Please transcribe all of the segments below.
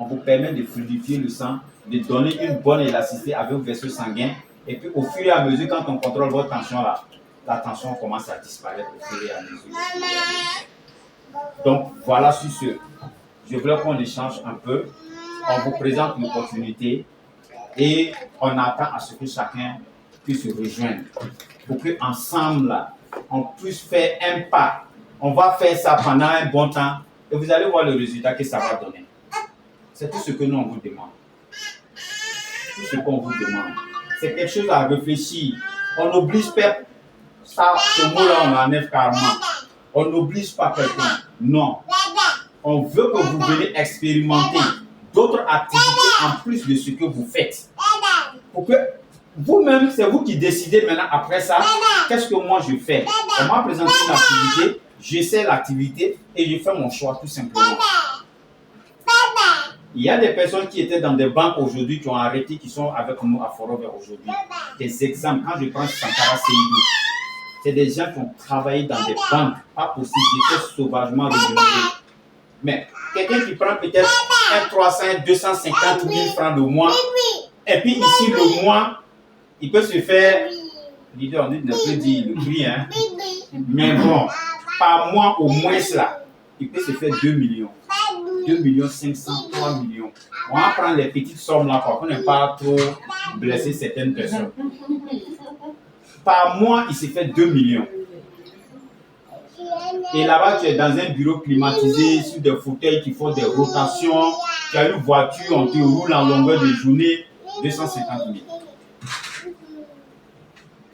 on vous permet de fluidifier le sang, de donner une bonne élasticité avec vos vaisseaux sanguins. Et puis au fur et à mesure, quand on contrôle votre tension là, la tension commence à disparaître au fur et à mesure. Donc voilà sur ce. Je voulais qu'on échange un peu. On vous présente l'opportunité et on attend à ce que chacun puisse se rejoindre pour qu'ensemble, là, on puisse faire un pas. On va faire ça pendant un bon temps et vous allez voir le résultat que ça va donner. C'est tout ce que nous on vous demande. Tout ce qu'on vous demande. C'est quelque chose à réfléchir. On n'oblige pas, ça, ce mot-là, on l'enlève carrément. On n'oblige pas quelqu'un. Non. On veut que vous veniez expérimenter d'autres activités en plus de ce que vous faites. Pour que vous-même, c'est vous qui décidez maintenant après ça, qu'est-ce que moi je fais. On m'a présenté une activité, j'essaie l'activité et je fais mon choix tout simplement. Il y a des personnes qui étaient dans des banques aujourd'hui, qui ont arrêté, qui sont avec nous à Forover aujourd'hui. Des exemples, quand je prends Sankara Seydou, c'est des gens qui ont travaillé dans des banques, pas possible, ils étaient sauvagement rémunérés. Mais quelqu'un qui prend peut-être 300, 250 000 francs le mois, et puis ici le mois, il peut se faire, leader, on ne peut dire le prix, hein, mais bon, par mois au moins cela, il peut se faire 2 millions. 2 millions 500, 3 millions. On va prendre les petites sommes là pour qu'on n'ait pas trop blessé certaines personnes. Par mois, il se fait 2 millions. Et là-bas, tu es dans un bureau climatisé, sur des fauteuils qui font des rotations. Tu as une voiture, on te roule en longueur de journée, 250 000.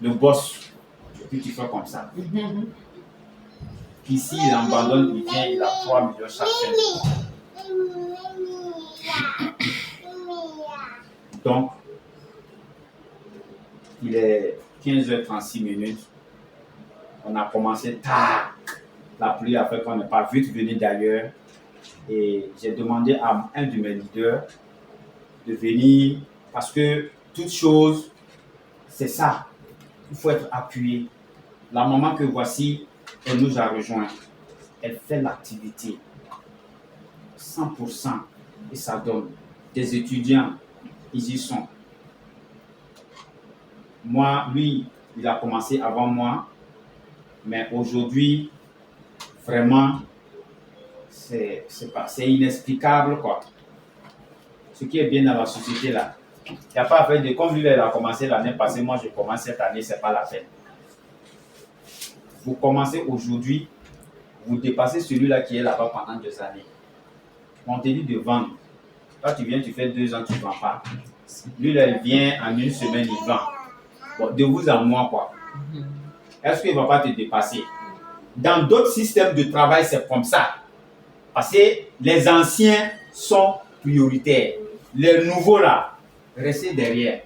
Le boss, et puis tu fais comme ça. Ici, il abandonne, il vient, il a 3 millions chaque fin. Donc, il est 15h36. On a commencé tard. La pluie a fait qu'on n'est pas vite venu d'ailleurs. Et j'ai demandé à un de mes leaders de venir parce que toute chose, c'est ça. Il faut être appuyé. La maman que voici, elle nous a rejoint. Elle fait l'activité 100% et ça donne. Des étudiants, ils y sont. Moi, lui, il a commencé avant moi, mais aujourd'hui, vraiment, c'est inexplicable, quoi. Ce qui est bien dans la société, là, il n'y a pas à faire de... Comme lui, il a commencé l'année passée, moi, je commence cette année, ce n'est pas la peine. Vous commencez aujourd'hui, vous dépassez celui-là qui est là-bas pendant 2 années. On te dit de vendre. Toi, tu viens, tu fais 2 ans, tu ne vends pas. Lui, là, il vient en 1 semaine, il vend. Bon, de vous à moi, quoi. Est-ce qu'il ne va pas te dépasser? Dans d'autres systèmes de travail, c'est comme ça. Parce que les anciens sont prioritaires. Les nouveaux, là, restez derrière.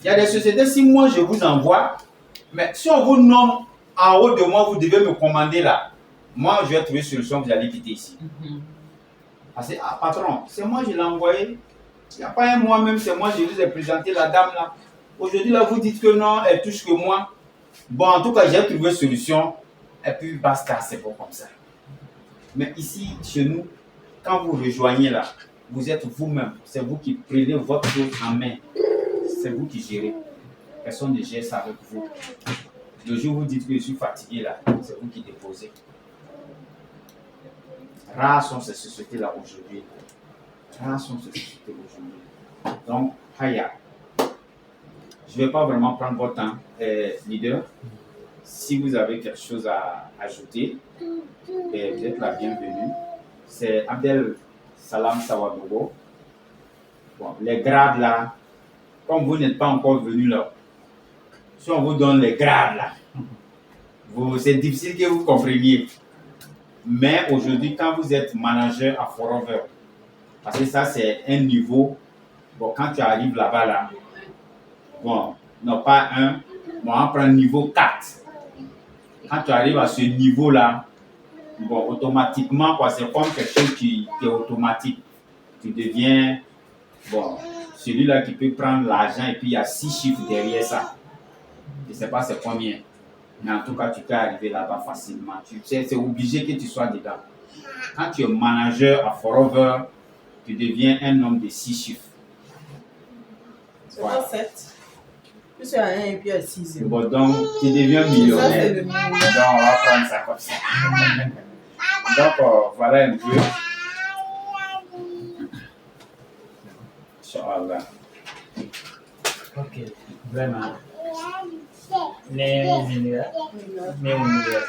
Il y a des sociétés, si moi, je vous envoie, mais si on vous nomme en haut de moi, vous devez me commander là. Moi, je vais trouver une solution, vous allez quitter ici. Parce que, ah, patron, c'est moi, je l'ai envoyé. Il n'y a pas un mois même, c'est moi, je vous ai présenté la dame là. Aujourd'hui, là, vous dites que non, elle touche que moi. Bon, en tout cas, j'ai trouvé une solution. Et puis, basta, c'est bon comme ça. Mais ici, chez nous, quand vous rejoignez là, vous êtes vous-même. C'est vous qui prenez votre chose en main. C'est vous qui gérez. Personne ne gère ça avec vous. Le jour où vous dites que je suis fatigué là, c'est vous qui déposez. Rares sont ces sociétés-là aujourd'hui. Rares sont ces sociétés aujourd'hui. Donc, Haya, je ne vais pas vraiment prendre votre temps, leader. Si vous avez quelque chose à ajouter, vous êtes la bienvenue. C'est Abdel Salam Sawadogo. Bon, les grades là, comme vous n'êtes pas encore venu là, si on vous donne les grades là, c'est difficile que vous compreniez. Mais aujourd'hui, quand vous êtes manager à Forover, parce que ça c'est un niveau, bon, quand tu arrives là-bas là, bon, non pas 1, bon, on prend niveau 4. Quand tu arrives à ce niveau-là, bon, automatiquement, quoi, c'est comme quelque chose qui est automatique. Tu deviens, bon, celui-là qui peut prendre l'argent et puis il y a 6 chiffres derrière ça. Je ne sais pas c'est combien. Mais en tout cas, tu peux arriver là-bas facilement. Tu sais, c'est obligé que tu sois dedans. Quand tu es manager à Forover, tu deviens un homme de 6 chiffres. C'est pas 7. Plus il y a 1 et puis il y a 6. Bon, donc, tu deviens millionnaire. Donc, on va prendre ça comme ça. Donc, voilà un peu. Inch'Allah. Ok, vraiment. Ne zinira, ne unira.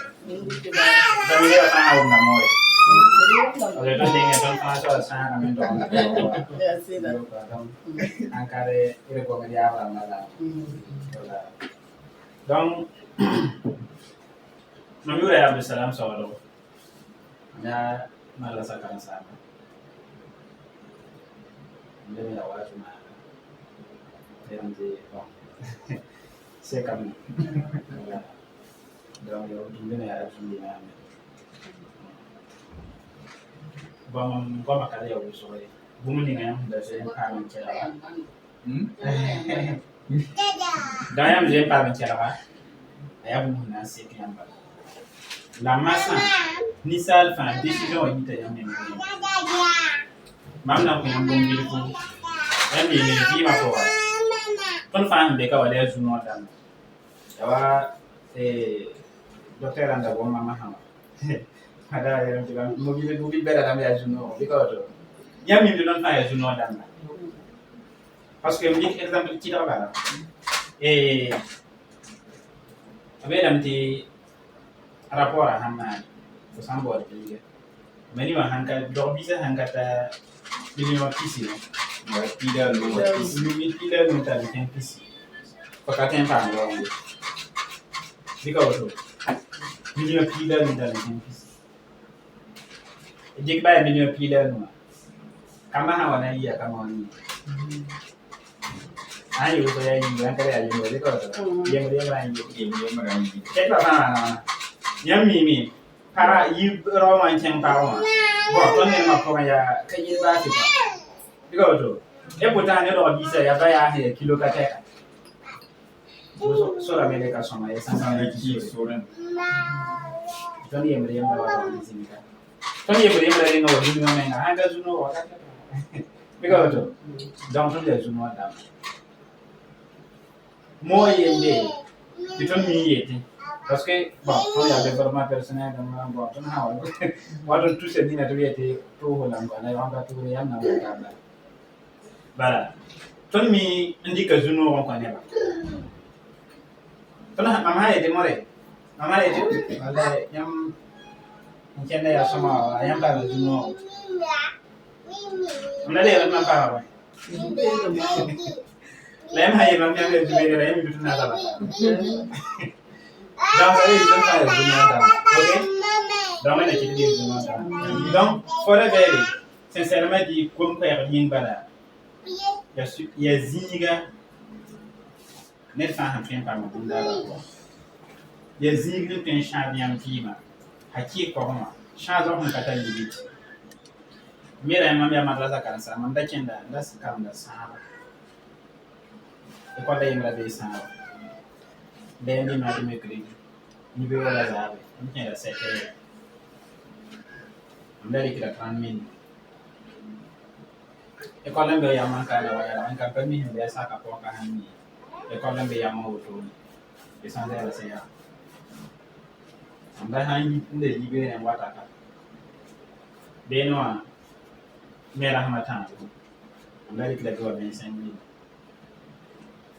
Familia sana una more. Oleh tu dengan tu masa sana kami tu. Angkare ire ko media apa mala. Donc, Nabi Abdul Salam sawalo. Ya mala sakana sana. Ndemi ya watu na bon. C'est comme voilà. Donc il y a absolument bon comme kale ya usore bumuni ngam da sai pa min kira da yam je pa min kira ba ya bumun na sai kiyan ba la massa ni sal fa décision yi ta yam ne mam na ko yam bon bi ko yam ni fi ma ko kon fa be ka wala zuno dan yawa docteur anda bo mama hama ada yang bilang mobil beda dam ya juno because ya mi non fa ya juno dan parce que mi exemple ci da bala abe dam ti rapport a hamna ko sambo de mani wa hanka do bisa hanka ta million pisi no pila lo pila no ta de pisi pakaten pa ndo because million pila no ta de pisi jik ba million pila no kama hawa na iya kama ni ayo so ya yin kan kare ayo because yang dia merangi kita mana yang mimi para yi roma chen pa wa bo to ne ma ko ya kai ba ti ba because to e puta ne do bisa ya ba ya he kilo ka ta so la mele ka soma ya san ki so ren to ne yemre yemre wa to ni ka to ne yemre yemre no ni no na ha ga zuno wa ka because to donc to le zuno da mo yembe biton mi yeti parce que bon on y a développement personnel dans bon on a on tout ce dina to yeti to holan ko na wanga to yam na ka ba voilà ton mi indika zuno ko ne ba ton mama yeti more mama yeti wala yam nkende ya sama yam ba zuno on a des même pas ba lem haye mam yam le jube re mi bituna ta ba donc ça veut dire que ok donc on a qui dit donc for a very sincèrement dit comme père yin bala ya zinga ne fa han fen pa mo bunda ba ya zinga pen sha yam kima haki ko ma sha zo hun kata libit mira mam ya madrasa kansa mam da kenda da su kam da sahaba e ko da yimra be sahaba ben ni ma de mercredi ni be wala zabe ni kenda sete ndari kila 30 minutes e ko lambe ya man kala wala an ka permi himbe sa ka ko ka hanni e ko lambe ya mo to e san da se ya amba hanni inde libe en wata ka be no mera hamatan ndari kila ko 25 minutes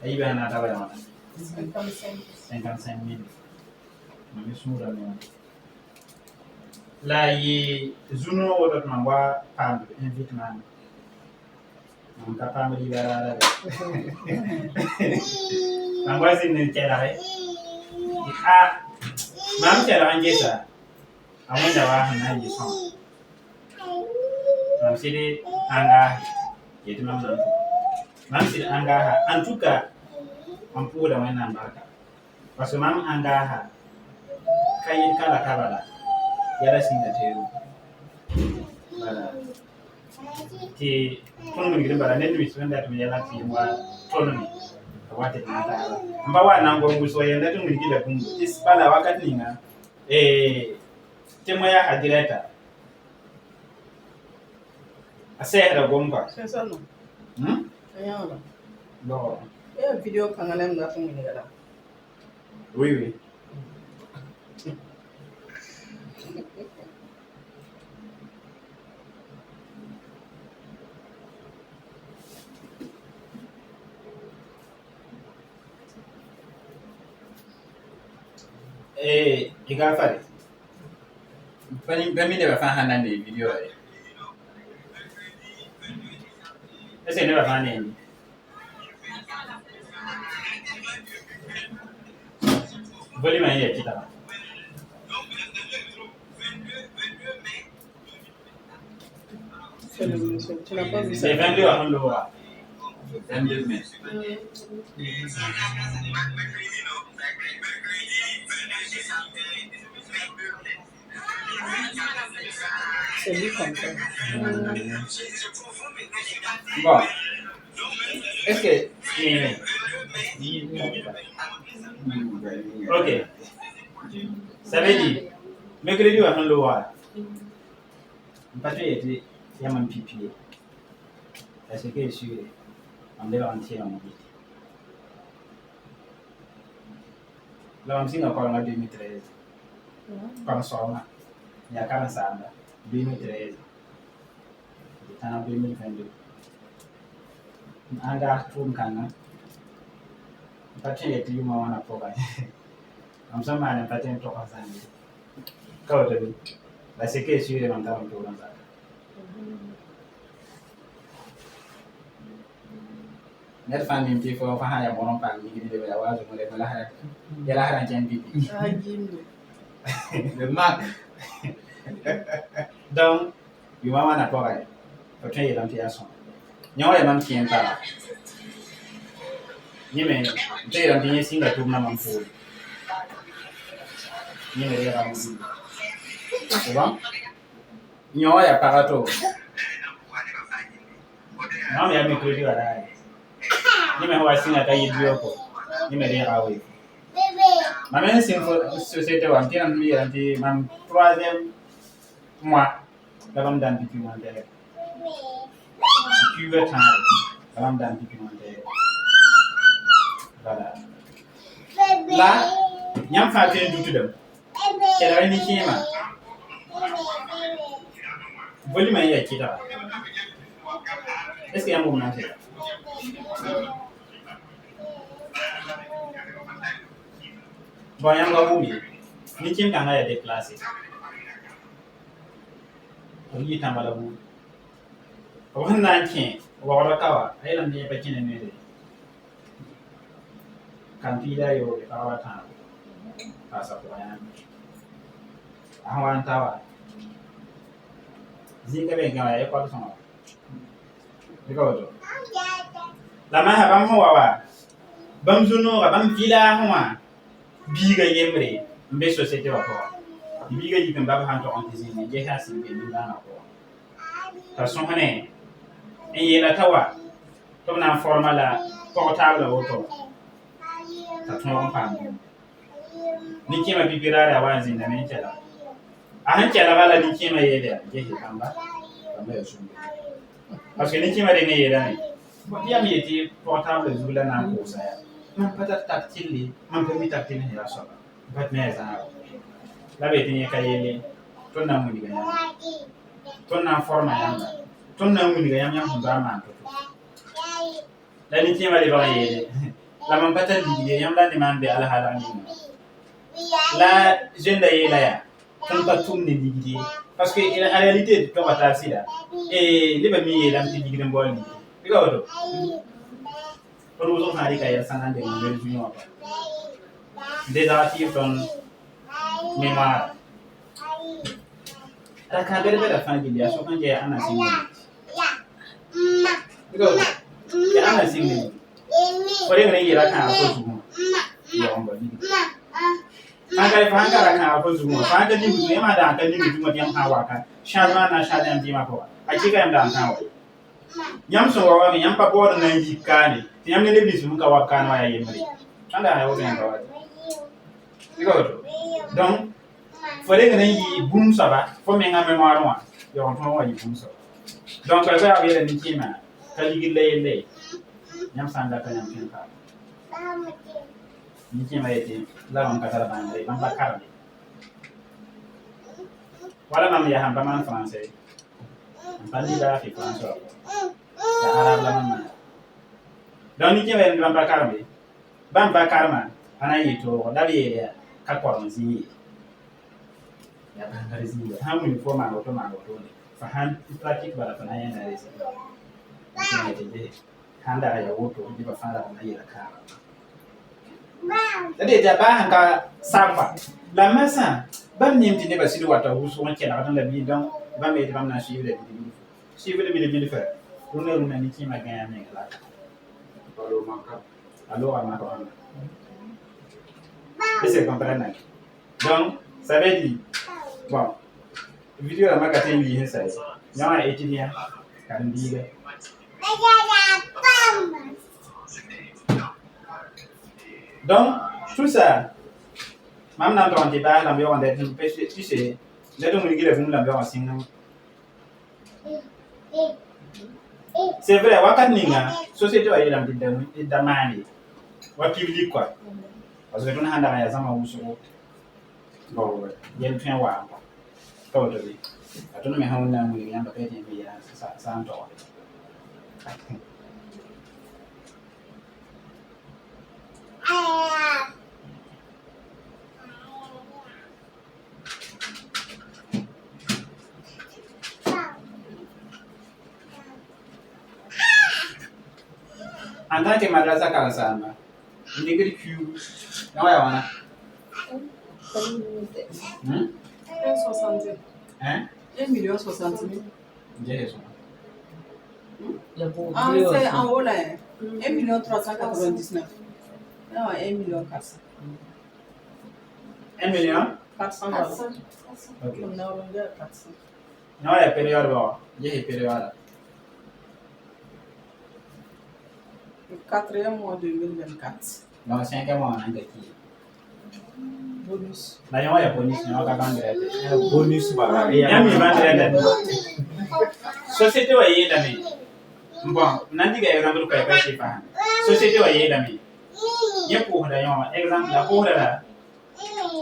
ayi be na ta ba mata 55 minutes mami sura ne la yi zuno wodot man wa pam invite man ka pam di bara man wa sin ne kera he mam kera angesa awon da wa na yi son mam sidi anga yetu mam sidi anga en tout cas on peut da wannan barka parce que mam anga ha kayin kala kabala yara singa tero bala ti kono ngi bara nendu iswenda to yala ti wa tono ni wate na ta amba wa nango nguso yenda to ngi kila kungu is bala wakati ninga temo ya hadireta A sehra gomba. C'est ça, non? Rien, là. Non. Il y a une vidéo quand on aime la famille là. Oui. Ika fare. Bani ne ba fa hanan ne video ai. Ese ne ba fa ne. Volume aí aqui tá. C'est le monsieur. Tu n'as pas vu ça? C'est 22 à Hondoa. 22 mai. C'est lui comme ça. Bon. Est-ce que... Ok. Ça veut dire, mercredi à Hondoa. Parce que il y a un pipi. Parce que je suis en délantier en vie. Là, on s'y a encore en 2013. Comme ça, il y a 45 ans. 2013. C'est en 2022. Un gars tout le temps. Parce que tu m'as un apport. Comme ça, je n'ai pas de temps à faire. Quand tu veux. Parce que je suis vraiment dans le tour. Net fan min ti fo fa haya bonon pan ni gidi de wazu mo le mala haya yala hara jan bibi Ah, Jimmy. Le Mac. donc yu mama na ko ay ko tay lam ti ason nyaw ya mam kien ta ni me tay lam ti singa tu na mam fu ni me ya ram du c'est bon nyaw ya parato mam ya mi ko di wala ni me ho singa ta yidio ko ni me ya awe ma men sin société wa tiram mi yanti mam 3e mois dalam dan documentaire tu veux temps dalam dan documentaire voilà là nyam fa te du tudam kela ni kima volume ya kita est-ce que yambo na fait bon yam ga bumi ni kim kan ya déplacer yi tambala bu wannan ke wawara kawa ai lam ne bakin ne ne kan fida yo kawa ta pasa ko yan awan tawa zinga be ga ya ko sama digo la ma ha bam ho wa bam zuno ga bam fida ho wa biga yemre mbe société wa ko biga yi kan baba han to on dizini je ha sin be min dana ko ta son hane en yela tawa to na formala portable auto ta ton pa ni kima bibirara wanzi na men kala a han kala bala ni kima yele je he kamba kamba ya sun parce que ni kima de ne yela ne dia mi yeti portable zula na ko sa man pata tactile man permis tactile ne ya so bat me za la be tinye kayele to na mu diga yamba to na forma yamba to na mu diga yamba ba ma to la ni kima de ba yele la man pata diga yamba ni man be ala hala ni la jeune yela ya kan ba tum ni diga parce que en réalité to ba ta sida et le ba mi yela mi diga mbol ni diga wodo pour nous on a dit qu'il y a 100 ans de l'union des archives dans mémoire la cadre de la fin de l'IA, quand il y a un assignment. Il y a un assignment. Pour les gens, il y a un assignment. Il y a un assignment. Angale fanga la kan apo zumo fanga ni buzu yama da kan ni buzu madiam hawa kan shadma na shadam di mako akika yam da kan wa yam so wa mi yam pa bodo na yikani yam ne bizu muka wa kan wa ya yemri anda ha wobe ngwa wa digo donc fole ngana yi bum saba fo me nga mémoire wa yo on wa yi bum saba Donc ka ga yele ni kima ka ligi lele nyam sanda ka nyam kin ka ni kima yete la man ka tara ban le ban ba karbe wala mam ya hamba man français bandi da fi français ya arab la man donc ni kima yele ban ba karma ana yito da bi ya ka koron zi ya ban ka zi ha mun fo ma to ne fa han pratique bala fa na yana resi ni tede handa ya woto di ba fara na yira ka tade ja ba han ka samba la masa bam nim tine ba sidu wata husu won kena tan da bi donc ba me bam na suivre de bi fa runa ni kima ganya me la alors ma ko c'est comprendre donc ça veut dire bon video la maka ten yi sai nyawa étudiant kan diga donc tout ça mam nan to ante ba la mbio on de tu sais le to muligi le fun la mbio on sin c'est vrai wakat ninga société wa yelam de mani wa public quoi parce que tuna handa ya zama usu bon yen tun wa ko to bi atuna me hauna mu yamba pe te bi ya sa anto anda ke madrasa kala sana ndigiri ku na ya wana 1,60. hein 1,60 j'ai ça Ah, c'est en haut là. 1,399. Non, 1,400,000. 1 million 400 dollars. ok On a rendu à 400. non ya période ba j'ai période Le 4e mois 2024. non 5e mois on a qui Bonus. la ya bonus no ka bandre Bonus ba. ya mi bandre société wa yeda mi bon nandi ga exemple ko ka ci fa société wa yeda mi ye ko da yo exemple la ko da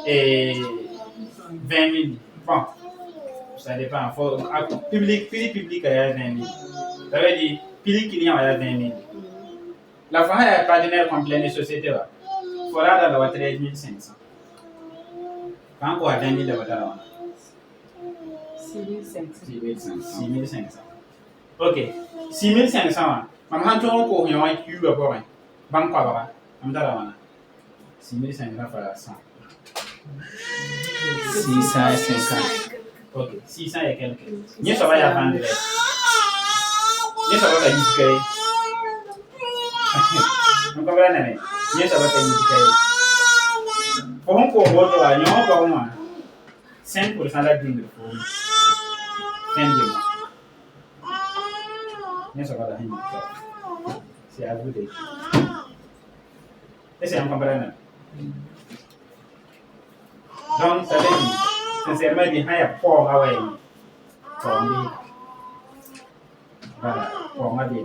20 000 bon ça dépend faut public ya 20 000 ça veut dire public client ya 20 000 la fin ya partenaire complet de société wa fora da la 13 500 quand quoi 20 000 da la 6 500 ok 6 500 mam han to ko yo wa ku ba ba ban kwa ba am da la wana 6 500 fois 100 650. ok 600 et quelques ni ça va ya vendre ni ça va ta disquer on comprend mais ni ça va ta disquer pour un ko bo wa nyo ko mo 5% la dinde pour fin du mois ni ça va la hindi c'est à vous de et c'est on comprend donc ça veut dire sincèrement di haya pour away pour ndi voilà pour ma di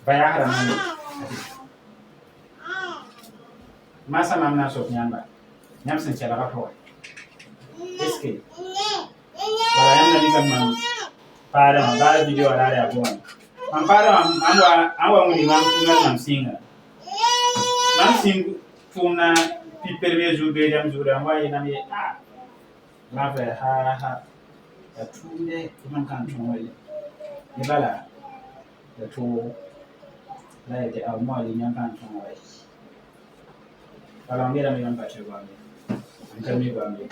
baya haram ni masa mamna so nyamba nyam sen chala ka ho est-ce que voilà yam na diga mam para video ala ya bon am para am wa nguni mam kuna mam singa mam sing funa pi permis jour be jam jour am wa ina mi ma fe ha ya tunde imam kan tumoy ni bala da to la ya de am mo li nyam kan tumoy kalau ngira mi mam pa che ba mi an kan mi ba mi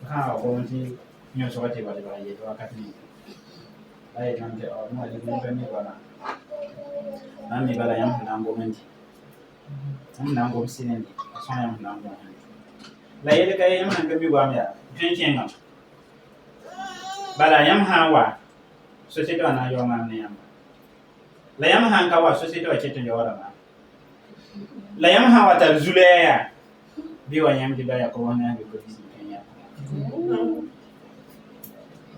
ha ko ti nyo so ti ba de ba ye to ka ti ai nam de o mo li nyam kan mi ba na nam mi bala yam na ngo menti am na ngo sinendi so yam na ngo la yele kay yam han gabi gwam ya penkenga bala yam hawa société na yo man ne yam la yam han ka wa société wa cheto yo ma la yam hawa ta zuleya bi wa yam di ba ya ko wona bi ko bisi kenya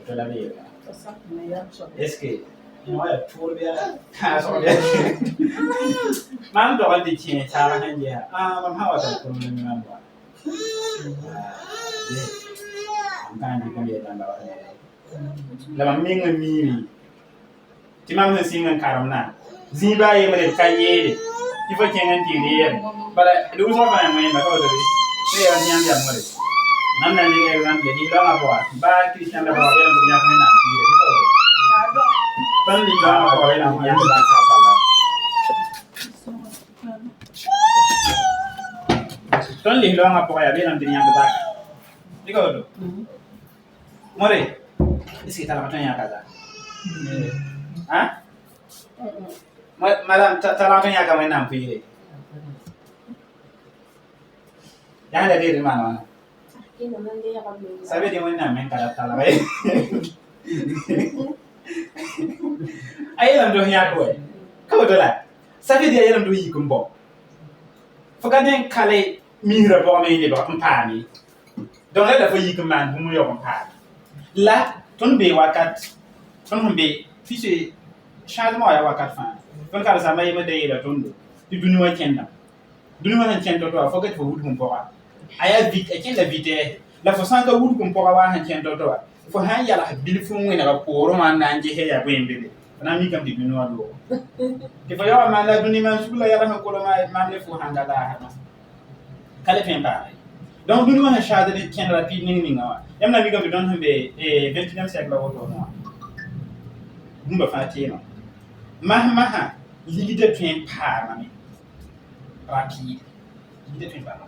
to la bi Est-ce que moi ya tour bien ka so bien man do andi chi ta ba han ya mam ha wa ta ko ni man ba kan di kan ya dan ba la mam mi ngi mi ti mam ha singan karam na ziba ye mare kan ye ti fa kengan ti ne bara du so ba mai ba ko do ni ya nyam ya mare nan na ni ga ran de ni lo ma ba Christian la ba ya do nya kan na ti de ko Tan li ga ma ko na ya da ka pala. Tan li lo nga po ya be na din ya da. Digo do. More. Isi ta la ya kaza. Ha? Madam ta la ya ka mai na pi. Ya da de ma na. Sabe de wannan men kala ta la bai. Ayelam do hiya ko ko do la sabe dia yelam do yikum bo fokaden kale mira bo me ni ba mpani donc la fa yikum man bu mu yo mpani la ton be wakat ton be fiche changement ya wakat fa ton kala sa may ma de la ton do di dunu wa kenda dunu ma han kenda to fokat fo wudum bo wa aya vite e kenda vite la fo sanga wudum bo wa han kenda to fo han yala bil fu mu na ko ro man na nje he ya bembe na mi kam di dunu wa do ke fa yawa ma la duni man sula yala ko lo ma le fu hanga da ha kale pen ba donc dunu wa shade de ken rapide ni ngawa yam na mi kam don hambe 21e siècle la woto no bumba fatima ha ligide pen pa ma mi rapide ligide pen pa ma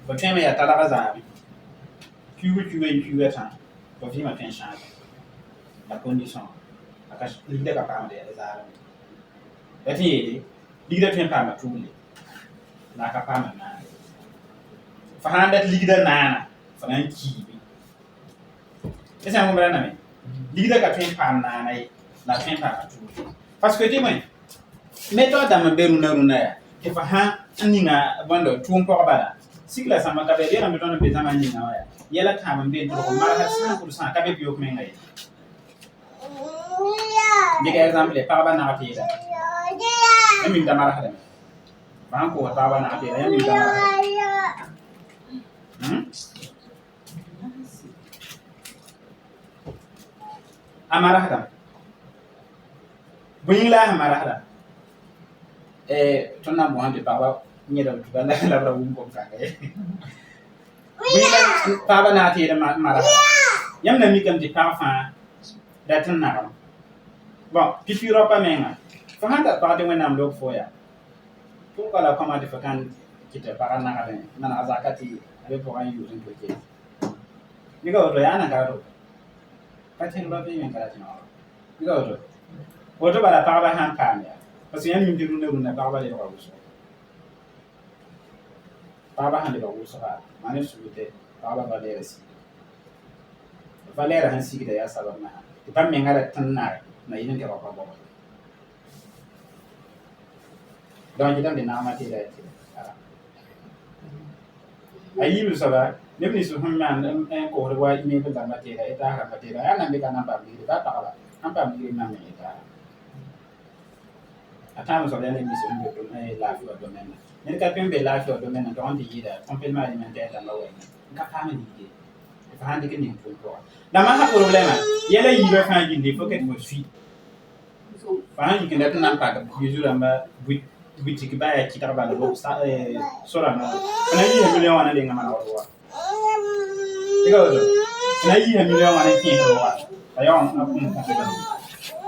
ko teme ya tala gazabi kuwe tan ko fi ma pen change la condition akas ligide ka pa ma de zara ati yede ligide pen pa ma tuli na ka pa ma na fa handa ligide nana fa nan kibi esa mo brana me ligide ka pen pa na na la pen pa ma tuli parce que dis-moi méthode à me beruna ya ke fa ha aninga bando tuum ko bala sikla sama ka be dera me don be zama ni na ya yela ta man be to ko mara ha 100% ka be biyo ko men ngai diga exemple pa ba na ati da yami da mara ha ba ko pa ba na ati da yami da mara amara ha bunyila amara ha tonna mo hande baba nyeda to bala la bra wum ko kanga bunyila baba na ati da mara yam na mi kam di parfum da tan na bon pipi ropa menga fa handa pa de wenam lok foya pour kala kama de fakan kita para na kare na azakati abe ko an yurin to ke ni ga to yana ga to patin ba be men kala tino ni ga to woto bala pa ba han pa ya parce que yam mi diru ne runa pa ba le ko so pa ba han de ko so ba mane subite pa ba ba le resi valera han sigida ya sabab na pa men ngara tan na yin ke ba ba donc kita de nama tira ayi mi saba ne bi su humman en ko wa ni be da matira eta ha matira ya nan be kana ba mi ba pa ba an pa mi na me eta atama so ne mi su be do la fi do men ne ka pembe la fi do men donc di yida complètement alimentaire da lawe ka fa mi di fa hande ke ni ko da ma ha problème yela yi be fa jindi faut que mo suis fa hande ke net nan pa ga toujours amba boutique ba ya kita ba do sa sora na na yi million wana de ngama na wa diga do na yi million wana ki do wa ayo na ku ka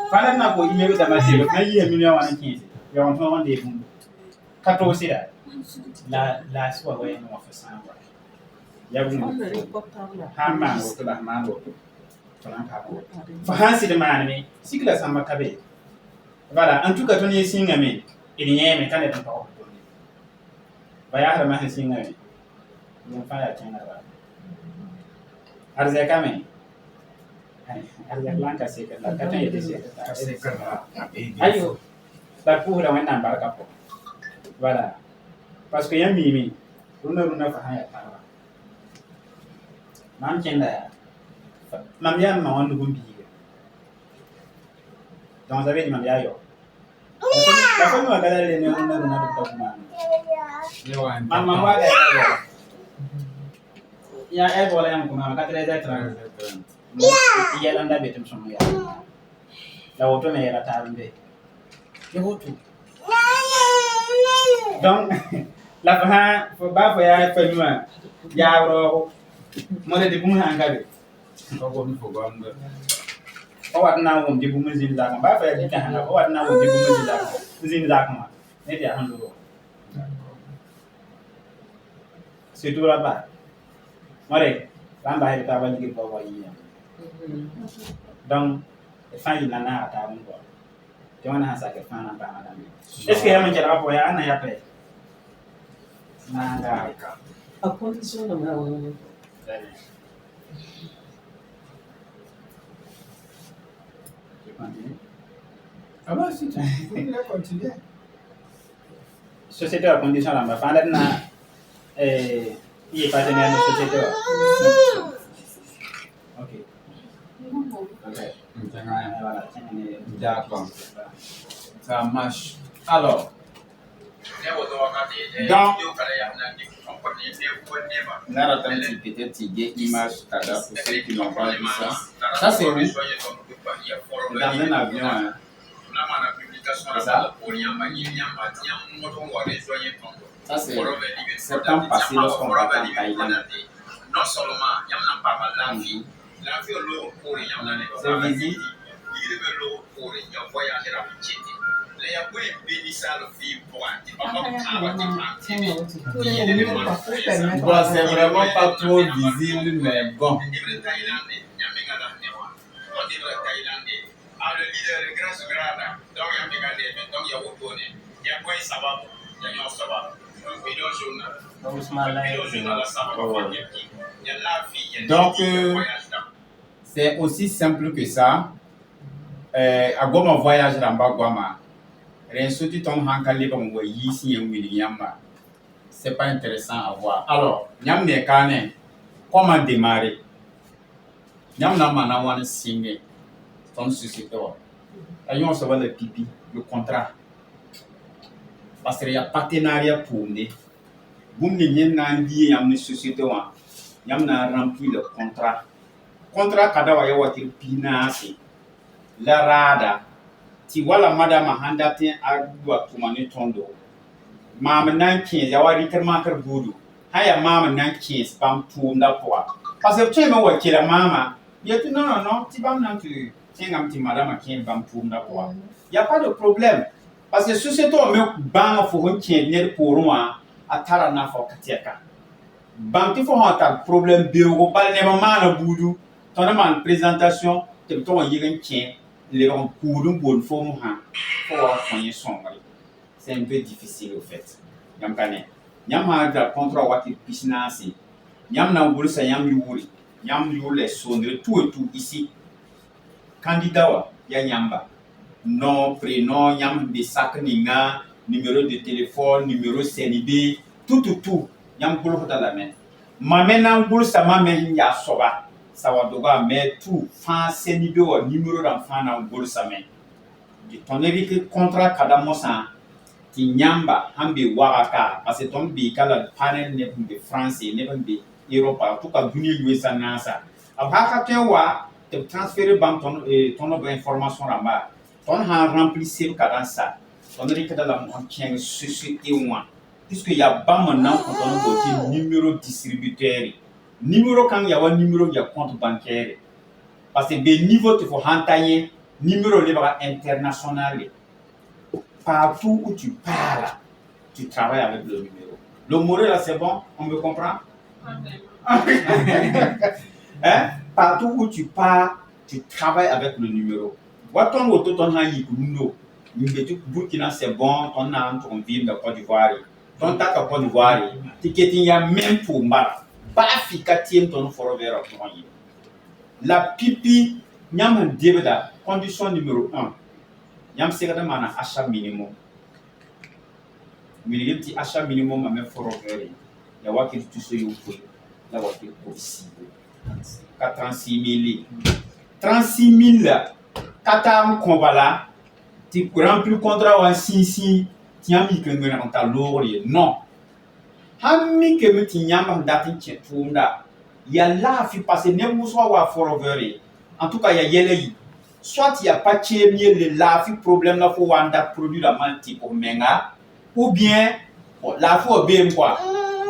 fa na ko ime da ma se na yi million wana ki yo on to on de bum ka to sira la so wa no fa sa wa ya bum ha ma o to la ma do fa hansi de ma ne sikla sama kabe voilà en tout cas ton yi singa me il y a un mécanisme de parole. Vaya a más de 100 años. No falla china ba. Arzeka me. Arzeka blanca seca. La cata y de seca. Ayo. La pura buena barca po. Voilà. Parce que y a mimi. Runa fa haya para. Mam chenda. Mam ya ma on gumbi. Donc, vous avez demandé ailleurs. La famille va regarder les néons de maman va regarder. Il y a un problème comme ça, 4h30. Il y a l'anda betum son ya. La auto mais la tarde. Il faut tout. Donc, la fin, faut pas faire faire loin. Il y a alors, moi de bon hangabe. What now on the woman's in that? Ba fa di kan na what now on the woman's in that? Zin that ma. Ne dia hando. C'est tout là-bas. Mare, kan ba ta ba ni ko wa yi. Donc, fa yi na na ta mun ko. Te wana sa ke fa na ba na dami. Est-ce que ya man jara po ya ana ya pe? Na ga ka. A condition de ma wani. Ah bah si tu veux continuer. Société à condition là, ma femme na il est partenaire de société. Ok. Voilà. D'accord. Ça marche. Alors, là, attends, peut-être une image pour ceux qui n'ont pas vu ça. Ça, c'est où? Dans un avion. Hein. Ça, c'est septembre passé lorsqu'on va en Thaïlande. Non seulement il y a pas mal la vie pour les gens C'est visite. il veut l'eau pour les gens voyager à Pichete. Les gens peuvent bénir ça le film pour un petit peu Bon, c'est vraiment pas trop visible, mais bon. Le leader est grâce grade, donc il y a mégadé, donc il y a Wotone, il y a quoi ça va, il y a un sabbat, Donc, c'est aussi simple que ça. À Goma voyage dans Bagwama, Rensuti Tom Hankali comme vous ici et Williamba. C'est pas intéressant à voir. Alors, Nyam Nekane, comment démarrer? Nyam Namanawan signer ton société. Ayons savoir le pipi, le contrat. Parce qu'il y a partenariat pour nous. Vous n'avez pas dit que une société a rempli le contrat. Contrat kada ya wakil pinasi. La rada. Ti wala madama handate agwa tumani tondo. Mama nan 15 ya wari kermakar gudu. Haya mama nan 15 bam tumda poa. Parce que tu me wakila mama. Il dit non, tu vas nan tu tiens un petit madame qui est bam tumda poa. Il y a pas de problème. Parce que société me bang fo tien ne pour moi atara na fo katiaka. Banque fo ha problème bio pas ne mama na budu. Ton man présentation te ton yigen tien les gens pour bonne forme pour soigner son mari. C'est un peu difficile au fait. Yam kane. Yam ha da contrat wati pisnasi. Yam na wul sa yam yuri. Yam yule sonner tout et tout ici. Candidat wa ya yamba. Nom, prénom, yam de sac ninga, numéro de téléphone, numéro CNIB, tout. Yam boulot dans la main. Ma main boulot ça ma main ya soba. Ça va devoir mettre tout, fan CNIB ou numéro d'enfant dans boulot sa main. De ton évite contrat kadamosa, qui nyamba, hambe waraka, parce que ton bikala panel n'est pas de français, n'est pas de Europe, tout cas d'unir USA nasa. Après qu'à te transférer ton information là-bas. On a rempli ce cadre ça. On a dit que dans la société puisque il y a pas maintenant quand on a numéro distributeur, numéro quand il y a un numéro il y a compte bancaire. Parce que des niveaux il faut entailler numéro international. Partout où tu parles, tu travailles avec le numéro. Le mot là c'est bon, on me comprend? Hein? Partout où tu pars, tu travailles avec le numéro. Waton woto ton ha yi kundo ngbetu Burkina c'est bon ton na ton vivre de Côte d'Ivoire ton ta Côte d'Ivoire ticketing ya même pour mba ba fika tiem ton foro vera ton yi la pipi nyam debeda condition numéro 1 nyam segada mana achat minimum ti achat minimum ma même foro vera ya wakil tu so yo fo la wakil possible 36 000 36 000 Katam Kombala, Tu remplis le contrat ou un si, tu as mis que tu as l'oreille. Non. Hami que tu as mis dati tchetounda. Il y a là, il faut passer n'importe quoi forever. En tout cas, il y a yélé. Soit il n'y a pas de chémier, là, il y a problème, là, il faut un produit la manti pour menga. Ou bien, là, il faut bien quoi.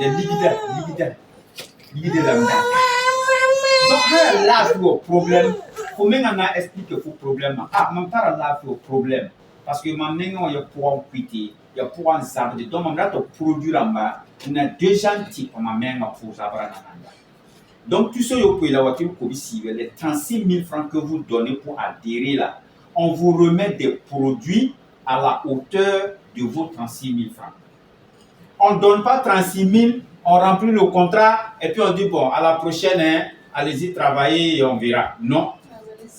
Les liquides là. Donc, là, il faut problème. Faut même expliquer le problème. Ah, même pas là, il faut problème. Parce que maintenant, il y a pour quitter, il y a pour en savoir. Donc, on a produit là-bas, on a déjà un type, on a même pour savoir. Donc, tout ce que vous pouvez la voiture, les 36 000 francs que vous donnez pour adhérer là, on vous remet des produits à la hauteur de vos 36 000 francs. On ne donne pas 36 000, on remplit le contrat et puis on dit, bon, à la prochaine, hein, allez-y travailler et on verra. Non.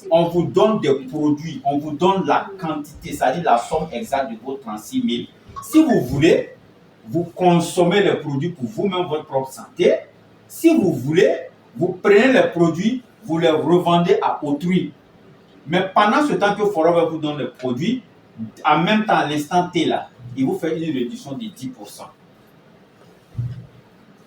On vous donne des produits, on vous donne la quantité, c'est-à-dire la somme exacte de vos 36 000. Si vous voulez, vous consommez les produits pour vous-même, votre propre santé. Si vous voulez, vous prenez les produits, vous les revendez à autrui. Mais pendant ce temps que Forever vous donne les produits, en même temps, à l'instant T là, il vous fait une réduction de 10%.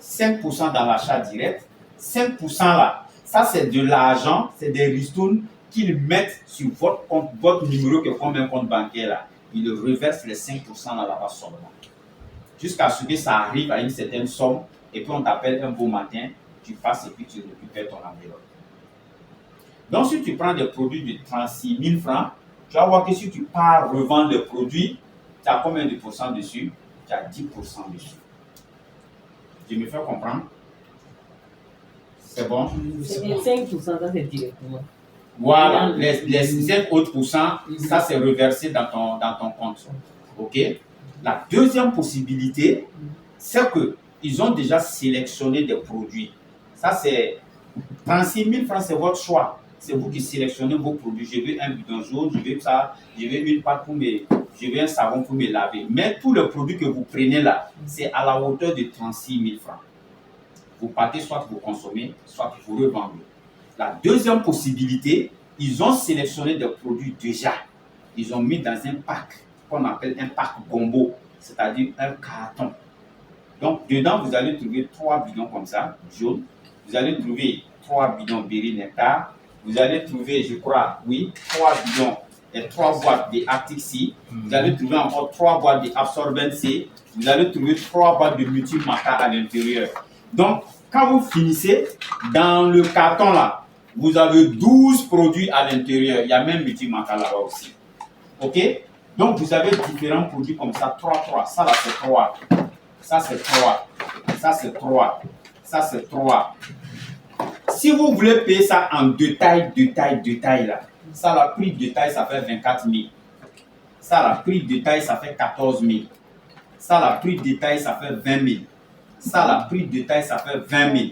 5% dans l'achat direct, 5% là, ça c'est de l'argent, c'est des ristournes qu'ils mettent sur votre compte, votre numéro qui est comme un compte bancaire là. Ils le reversent les 5% dans la base seulement. Jusqu'à ce que ça arrive à une certaine somme, et puis on t'appelle un beau matin, tu passes et puis tu récupères ton enveloppe. Donc si tu prends des produits de 36 000 francs, tu vas voir que si tu pars revendre les produits, tu as combien de pourcents dessus? Tu as 10% dessus. Je me fais comprendre? C'est bon? C'est 5%, ça c'est directement. Voilà, les 5 autres pourcents, ça c'est reversé dans ton compte. Ok? La deuxième possibilité, c'est qu'ils ont déjà sélectionné des produits. Ça c'est 36 000 francs, c'est votre choix. C'est vous qui sélectionnez vos produits. Je veux un bidon jaune, je veux ça, je veux une pâte pour je veux un savon pour me laver. Mais tous les produits que vous prenez là, c'est à la hauteur de 36 000 francs. Vous partez, soit vous consommez, soit vous revendez. La deuxième possibilité, ils ont sélectionné des produits déjà. Ils ont mis dans un pack qu'on appelle un pack combo, c'est-à-dire un carton. Donc, dedans, vous allez trouver 3 bidons comme ça, jaunes. Vous allez trouver 3 bidons Berry Nectar. Vous allez trouver, je crois, oui, 3 bidons et 3 boîtes de Arctic Sea. Vous allez trouver encore 3 boîtes de Absorbent C. Vous allez trouver 3 boîtes de Multimaca à l'intérieur. Donc, quand vous finissez, dans le carton là, vous avez 12 produits à l'intérieur. Il y a même Multimaca là-bas aussi. OK? Donc, vous avez différents produits comme ça, 3. Ça là, c'est 3. Ça, c'est 3. Ça, c'est 3. Ça, c'est 3. Si vous voulez payer ça en détail là, ça, la prix de détail, ça fait 24 000. Ça, la prix de détail, ça fait 14 000. Ça, la prix de détail, ça fait 20 000. Ça, la prix de détail, ça fait 20 000.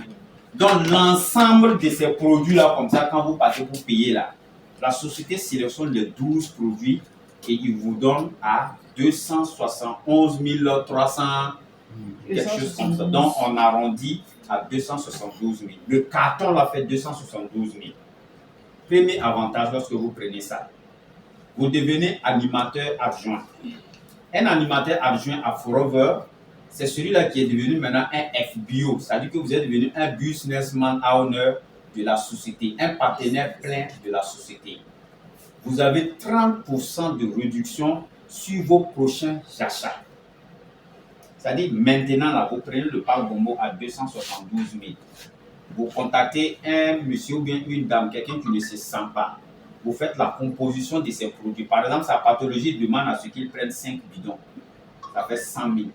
Donc, l'ensemble de ces produits-là, comme ça, quand vous partez pour payer là, la société sélectionne les 12 produits et il vous donne à 271 300, quelque chose comme ça. Donc, on arrondit à 272 000. Le carton l'a fait 272 000. Premier avantage lorsque vous prenez ça, vous devenez animateur adjoint. Un animateur adjoint à Forever, c'est celui-là qui est devenu maintenant un FBO, c'est-à-dire que vous êtes devenu un businessman owner de la société, un partenaire plein de la société. Vous avez 30% de réduction sur vos prochains achats. C'est-à-dire maintenant, là, vous prenez le pack Bombo à 272 000. Vous contactez un monsieur ou bien une dame, quelqu'un qui ne se sent pas. Vous faites la composition de ces produits. Par exemple, sa pathologie demande à ce qu'il prenne 5 bidons. Ça fait 100 000.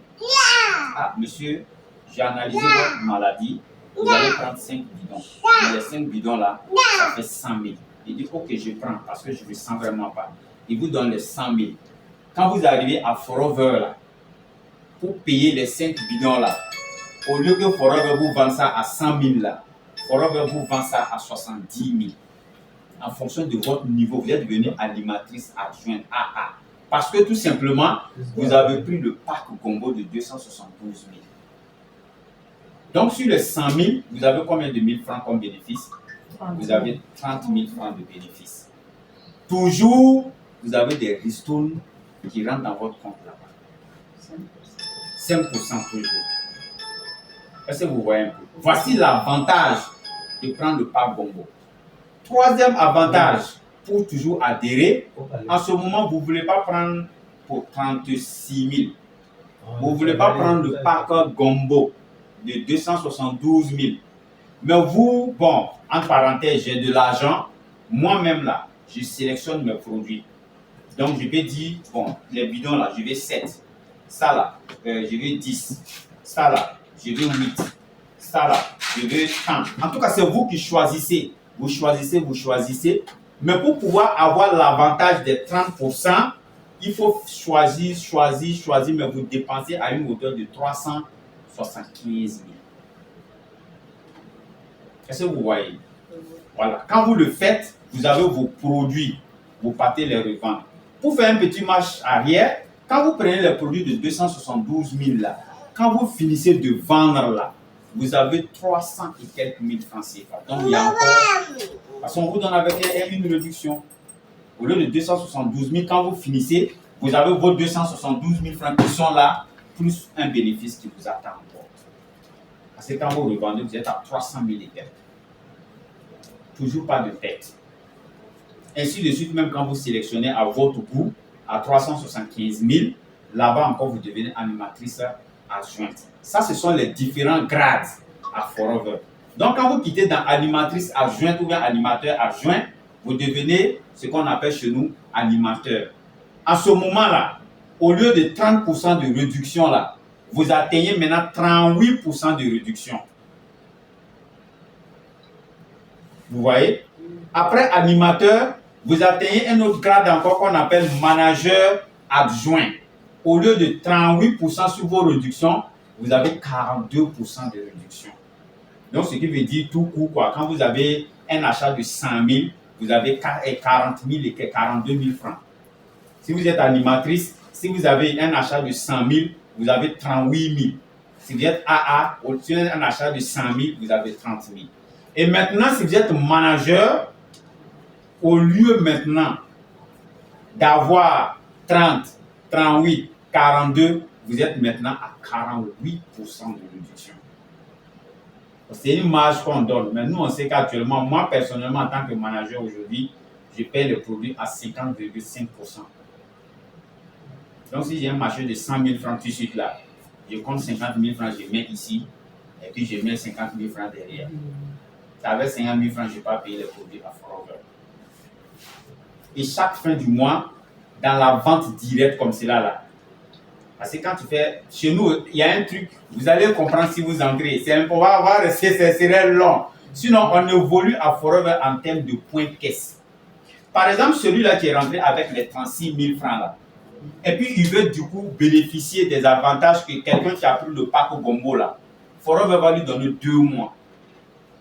Ah, monsieur, j'ai analysé votre maladie. Vous allez prendre 5 bidons. Mais les 5 bidons là, ça fait 100 000. Il dit, ok, je prends parce que je ne me sens vraiment pas. Il vous donne les 100 000. Quand vous arrivez à Forever là, pour payer les 5 bidons là, au lieu que Forever vous vend ça à 100 000 là, Forever vous vend ça à 70 000. En fonction de votre niveau, vous êtes devenu animatrice adjointe AA. Parce que tout simplement, vous avez pris le pack combo de 272 000. Donc sur les 100 000, vous avez combien de 1000 francs comme bénéfice? Vous avez 30 000 francs de bénéfice. Toujours vous avez des ristournes qui rentrent dans votre compte là-bas. 5% toujours. Est-ce que vous voyez un peu? Voici l'avantage de prendre le pack Gombo. Troisième avantage, pour toujours adhérer, en ce moment, vous ne voulez pas prendre pour 36 000. Vous ne voulez pas prendre le pack Gombo de 272 000. Mais vous, bon, entre parenthèses, j'ai de l'argent. Moi-même, là, je sélectionne mes produits. Donc, je vais dire, bon, les bidons, là, je vais 7. Ça, là, je vais 10. Ça, là, je vais 8. Ça, là, je vais 30. En tout cas, c'est vous qui choisissez. Vous choisissez. Mais pour pouvoir avoir l'avantage des 30%, il faut choisir, mais vous dépensez à une hauteur de 375 000. Est-ce que vous voyez? Voilà. Quand vous le faites, vous avez vos produits. Vous partez les revendre. Pour faire un petit marche arrière, quand vous prenez les produits de 272 000 là, quand vous finissez de vendre là, vous avez 300 et quelques mille francs CFA. Donc il y a encore... Parce qu'on vous donne avec une réduction. Au lieu de 272 000, quand vous finissez, vous avez vos 272 000 francs qui sont là, plus un bénéfice qui vous attend encore. Parce que quand vous revendez, vous êtes à 300 000 et quelques. Toujours pas de tête. Ainsi de suite, même quand vous sélectionnez à votre goût, à 375 000, là-bas encore, vous devenez animatrice adjointe. Ça, ce sont les différents grades à Forever. Donc, quand vous quittez dans animatrice adjointe ou bien animateur adjoint, vous devenez ce qu'on appelle chez nous animateur. À ce moment-là, au lieu de 30% de réduction, là, vous atteignez maintenant 38% de réduction. Vous voyez? Après animateur, vous atteignez un autre grade encore qu'on appelle manager adjoint. Au lieu de 38% sur vos réductions, vous avez 42% de réduction. Donc, ce qui veut dire tout court, quoi. Quand vous avez un achat de 100 000, vous avez 40 000 et 42 000 francs. Si vous êtes animatrice, si vous avez un achat de 100 000, vous avez 38 000. Si vous êtes AA, au-dessus d'un achat de 100 000, vous avez 30 000. Et maintenant, si vous êtes manager, au lieu maintenant d'avoir 30, 38, 42, vous êtes maintenant à 48% de réduction. C'est une marge qu'on donne. Mais nous, on sait qu'actuellement, moi personnellement, en tant que manager aujourd'hui, je paye le produit à 50,5%. Donc, si j'ai un marché de 100 000 francs tout de suite là, je compte 50 000 francs, je mets ici, et puis je mets 50 000 francs derrière. Avec 50 000 francs, je n'ai pas payé les produits à Forever. Et chaque fin du mois, dans la vente directe comme cela là, parce que quand tu fais, chez nous, il y a un truc, vous allez comprendre si vous entrez. On va avoir, c'est long. Sinon, on évolue à Forever en termes de points de caisse. Par exemple, celui-là qui est rentré avec les 36 000 francs là, et puis il veut du coup bénéficier des avantages que quelqu'un qui a pris le pack au Gombo là, Forever va lui donner 2 mois.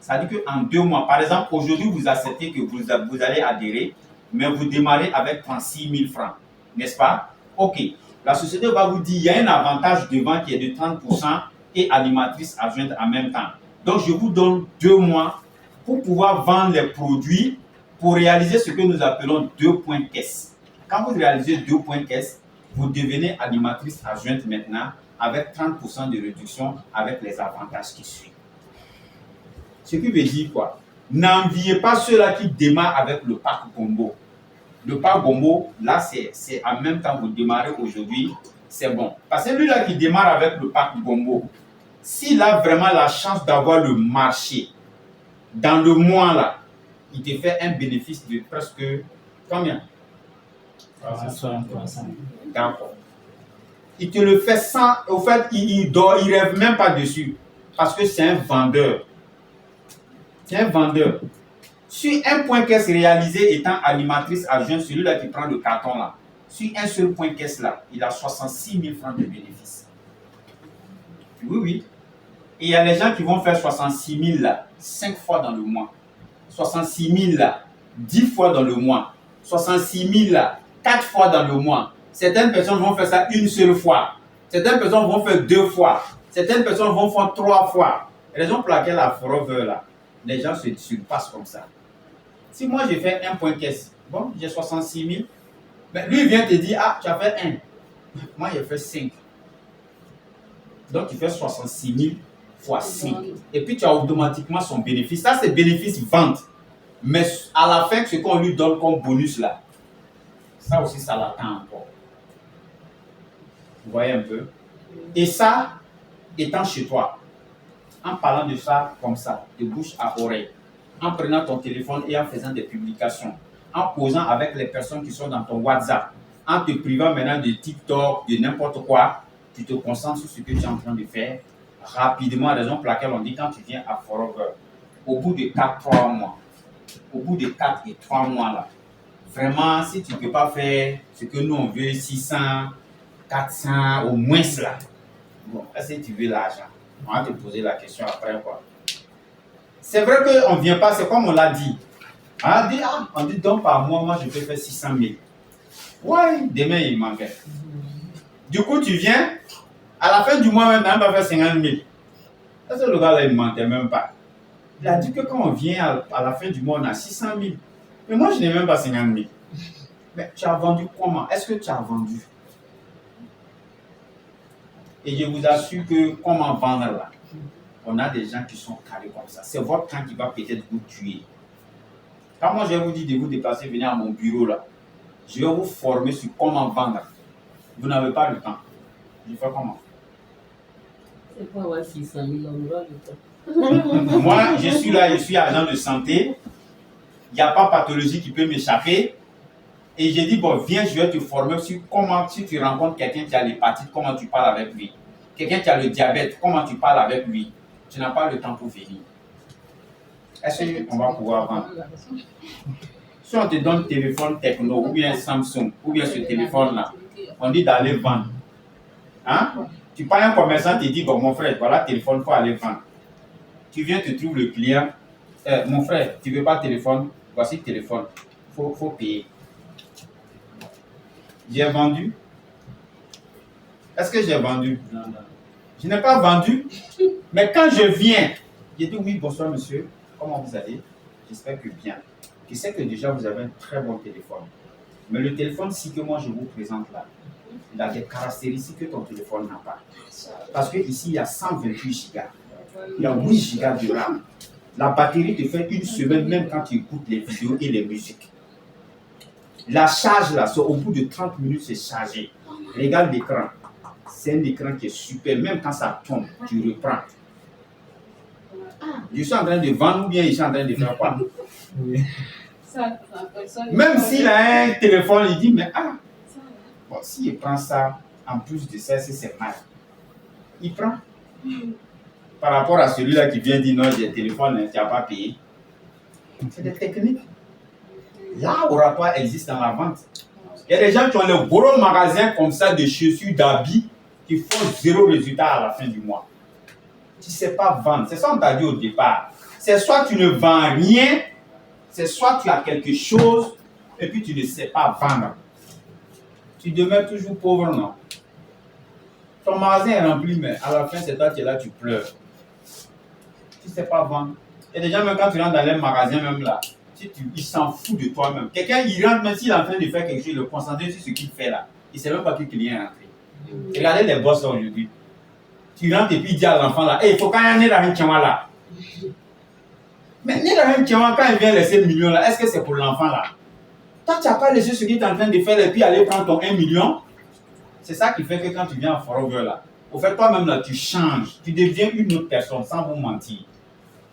Ça veut dire qu'en 2 mois, par exemple, aujourd'hui, vous acceptez que vous allez adhérer, mais vous démarrez avec 36 000 francs, n'est-ce pas? Ok. La société va vous dire, il y a un avantage devant qui est de 30% et animatrice adjointe en même temps. Donc, je vous donne 2 mois pour pouvoir vendre les produits pour réaliser ce que nous appelons 2 points de caisse. Quand vous réalisez 2 points de caisse, vous devenez animatrice adjointe maintenant avec 30% de réduction avec les avantages qui suivent. Ce qui veut dire quoi? N'enviez pas ceux-là qui démarrent avec le pack Gombo. Le pack Gombo, là, c'est en même temps vous démarrez aujourd'hui, c'est bon. Parce que lui-là qui démarre avec le pack Gombo, s'il a vraiment la chance d'avoir le marché, dans le mois là, il te fait un bénéfice de presque combien? 300. D'accord. Il te le fait sans, au fait, il rêve même pas dessus. Parce que c'est un vendeur. C'est un vendeur. Sur un point caisse réalisé étant animatrice adjointe, celui-là qui prend le carton là, sur un seul point caisse là, il a 66 000 francs de bénéfice. Oui, oui. Et il y a les gens qui vont faire 66 000 là, 5 fois dans le mois. 66 000 là, 10 fois dans le mois. 66 000 là, 4 fois dans le mois. Certaines personnes vont faire ça une seule fois. Certaines personnes vont faire 2 fois. Certaines personnes vont faire 3 fois. Raison pour laquelle à Forever là, les gens se surpassent comme ça. Si moi je fais un point caisse, bon, j'ai 66 000, Mais lui, il vient te dire, ah, tu as fait 1. Moi, j'ai fait 5. Donc, tu fais 66 000 fois 5. Et puis, tu as automatiquement son bénéfice. Ça, c'est bénéfice vente. Mais à la fin, ce qu'on lui donne comme bonus là, ça aussi, ça l'attend encore. Vous voyez un peu? Et ça, étant chez toi, en parlant de ça comme ça, de bouche à oreille, en prenant ton téléphone et en faisant des publications, en posant avec les personnes qui sont dans ton WhatsApp, en te privant maintenant de TikTok, de n'importe quoi, tu te concentres sur ce que tu es en train de faire rapidement, raison pour laquelle on dit quand tu viens à Forever, au bout de 3 mois, au bout de 4 et 3 mois là, vraiment, si tu ne peux pas faire ce que nous on veut, 600, 400, au moins là, bon, est-ce que tu veux l'argent? On va te poser la question après quoi. C'est vrai qu'on ne vient pas, c'est comme on l'a dit. On dit donc par mois, moi je peux faire 600 000. Ouais, demain il manquait. Du coup, tu viens, à la fin du mois même, tu n'as pas fait 50 000. Est-ce que le gars là, il ne mentait même pas? Il a dit que quand on vient à la fin du mois, on a 600 000. Mais moi, je n'ai même pas 50 000. Mais tu as vendu comment? Est-ce que tu as vendu? Et je vous assure que comment vendre là, on a des gens qui sont carrés comme ça. C'est votre temps qui va peut-être vous tuer. Quand moi je vous dis de vous déplacer, venir à mon bureau là, je vais vous former sur comment vendre. Vous n'avez pas le temps. Je fais comment? C'est pas avoir 600 000, on aura le temps. Moi, je suis là, je suis agent de santé. Il n'y a pas de pathologie qui peut m'échapper. Et j'ai dit, bon, viens, je vais te former sur comment, si tu rencontres quelqu'un qui a l'hépatite, comment tu parles avec lui. Quelqu'un qui a le diabète, comment tu parles avec lui. Tu n'as pas le temps pour venir. Est-ce qu'on va pouvoir vendre? Si on te donne téléphone Techno, ou bien Samsung, ou bien ce téléphone-là, on dit d'aller vendre. Hein? Tu parles à un commerçant, tu dis, bon, mon frère, voilà le téléphone, il faut aller vendre. Tu viens, tu trouves le client. Mon frère, tu ne veux pas de téléphone? Voici le téléphone. Il faut payer. J'ai vendu. Est-ce que j'ai vendu? Non. Je n'ai pas vendu. Mais quand je viens, j'ai dit oui, bonsoir monsieur. Comment vous allez? J'espère que bien. Je sais que déjà vous avez un très bon téléphone. Mais le téléphone, si que moi je vous présente là, il a des caractéristiques que ton téléphone n'a pas. Parce que ici, il y a 128 gigas. Il y a 8 gigas de RAM. La batterie te fait une semaine même quand tu écoutes les vidéos et les musiques. La charge là, c'est au bout de 30 minutes, c'est chargé. Regarde l'écran. C'est un écran qui est super. Même quand ça tombe, tu reprends. Je suis en train de vendre ou bien je suis en train de faire quoi? Même s'il a un téléphone, il dit, mais bon, s'il prend ça, en plus de ça, c'est mal. Il prend. Par rapport à celui-là qui vient dire, non, j'ai un téléphone, tu n'as pas payé. C'est des techniques. Là où rapport existe dans la vente. Il y a des gens qui ont le gros magasin comme ça de chaussures, d'habits, qui font 0 résultat à la fin du mois. Tu ne sais pas vendre. C'est ça qu'on t'a dit au départ. C'est soit tu ne vends rien, c'est soit tu as quelque chose et puis tu ne sais pas vendre. Tu demeures toujours pauvre, non? Ton magasin est rempli, mais à la fin, c'est toi qui es là, tu pleures. Tu ne sais pas vendre. Il y a des gens, même quand tu rentres dans les magasins, même là, il s'en fout de toi-même. Quelqu'un, il rentre, même s'il est en train de faire quelque chose, il le concentre sur ce qu'il fait là. Il ne sait même pas que le client est rentré. Regardez les boss aujourd'hui. Tu rentres et puis il dit à l'enfant là, il faut quand il y ait un tchéma là. Mais un tchéma, quand il vient laisser le million là, est-ce que c'est pour l'enfant là? Toi, tu n'as pas laissé ce qu'il est en train de faire et puis aller prendre ton 1 million. C'est ça qui fait que quand tu viens à Forever là, au fait, toi-même là, tu changes. Tu deviens une autre personne sans vous mentir.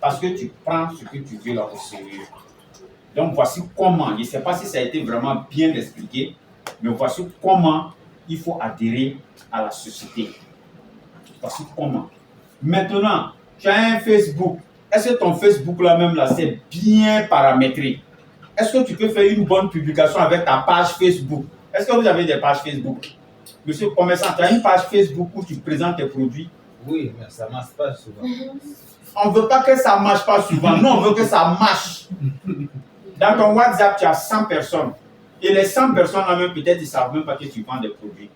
Parce que tu prends ce que tu veux là au sérieux. Donc voici comment, je ne sais pas si ça a été vraiment bien expliqué, mais voici comment il faut adhérer à la société. Voici comment. Maintenant, tu as un Facebook. Est-ce que ton Facebook là même là, c'est bien paramétré? Est-ce que tu peux faire une bonne publication avec ta page Facebook? Est-ce que vous avez des pages Facebook? Monsieur le commerçant, tu as une page Facebook où tu présentes tes produits? Oui, mais ça ne marche pas souvent. On ne veut pas que ça ne marche pas souvent. Non, on veut que ça marche. Dans ton WhatsApp, tu as 100 personnes. Et les 100 personnes là même, peut-être, ils ne savent même pas que tu vends des produits.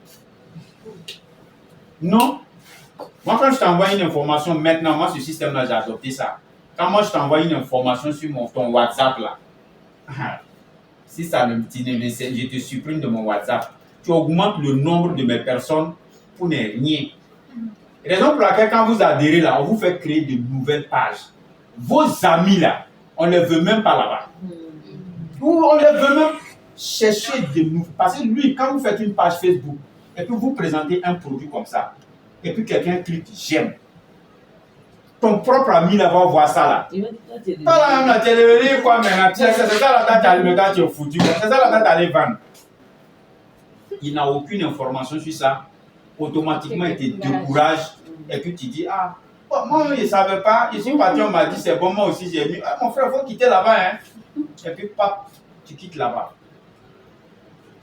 Non. Moi, quand je t'envoie une information, maintenant, moi, ce système-là, j'ai adopté ça. Quand moi, je t'envoie une information sur ton WhatsApp, là, si ça ne je te supprime de mon WhatsApp. Tu augmentes le nombre de mes personnes pour ne rien. Raison pour laquelle quand vous adhérez là, on vous fait créer de nouvelles pages. Vos amis là, on ne les veut même pas là-bas. Ou on les veut même chercher de nous. Parce que lui, quand vous faites une page Facebook et puis vous présentez un produit comme ça, et puis quelqu'un clique j'aime, ton propre ami là va voir ça là. Pas la même la télé, quoi, maintenant. C'est ça la date à le tu es foutu. C'est ça la date à aller vendre. Il n'a aucune information sur ça. Automatiquement, il te décourage. Et puis tu dis, ah, bon, moi, je ne savais pas. Je suis parti, on m'a dit, c'est bon, moi aussi, j'ai mis. Ah, mon frère, il faut quitter là-bas. Hein. Et puis, pap, tu quittes là-bas.